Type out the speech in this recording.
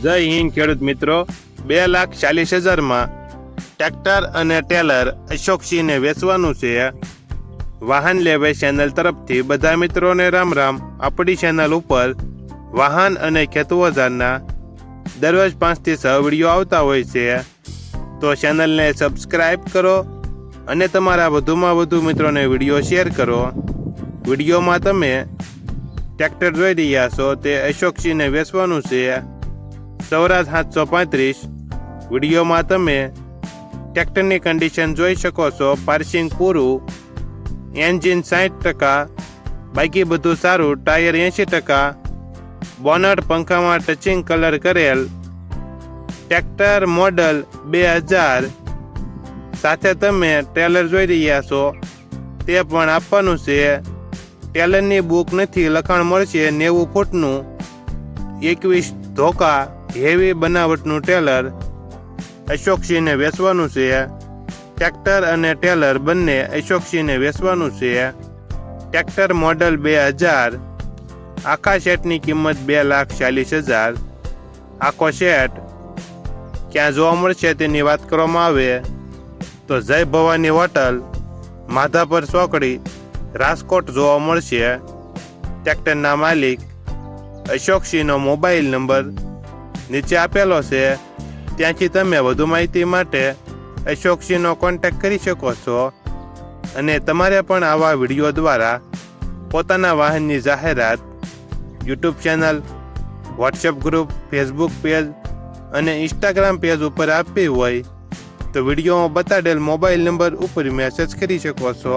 જય હિન્દ ખેડૂત મિત્રો, 2,40,000 ટ્રેક્ટર અને ટેલર અશોકસિંહને વેચવાનું છે. વાહન લેવે ચેનલ તરફથી બધા મિત્રોને રામ રામ. આપણી ચેનલ ઉપર વાહન અને ખેતઓજારના દરરોજ 5 થી 6 વિડીયો આવતા હોય છે, તો ચેનલને સબસ્ક્રાઈબ કરો અને તમારા વધુમાં વધુ મિત્રોને વિડીયો શેર કરો. વિડીયોમાં તમે ટ્રેક્ટર જોઈ રહ્યા છો તે અશોકસિંહને વેચવાનું છે. સૌરાજ 735. વિડીયોમાં તમે ટ્રેક્ટરની કન્ડિશન જોઈ શકો છો. પાર્સિંગ પૂરું, એન્જિન 60%, બાકી બધું સારું. ટાયર 80%, બોનટ પંખામાં ટચિંગ કલર કરેલ. Tractor model 2000. સાથે તમે ટેલર જોઈ રહ્યા છો તે પણ આપવાનું છે. ટેલરની બુક નથી, લખાણ મળશે 90 ફૂટનું, 21 ધોકા, હેવી બનાવટનું ટેલર અશોકસિંહને વેચવાનું છે. ટ્રેક્ટર અને ટેલર બંને અશોકસિંહને વેચવાનું છે. Tractor model 2000. આખા સેટની કિંમત 2,40,000. આખો સેટ ક્યાં જોવા મળશે તેની વાત કરવામાં આવે તો જય ભવાની હોટલ, માધાપર ચોકડી, રાજકોટ જોવા મળશે. ટ્રેક્ટરના માલિક અશોકસિંહનો મોબાઈલ નંબર નીચે આપેલો છે, ત્યાંથી તમે વધુ માહિતી માટે અશોકસિંહનો કોન્ટેક્ટ કરી શકો છો. અને તમારે પણ આવા વિડીયો દ્વારા પોતાના વાહનની જાહેરાત YouTube channel, WhatsApp group, Facebook page અને ઇન્સ્ટાગ્રામ પેજ ઉપર આપવી હોય તો વિડીયોમાં બતાડેલ મોબાઈલ નંબર ઉપર મેસેજ કરી શકો છો.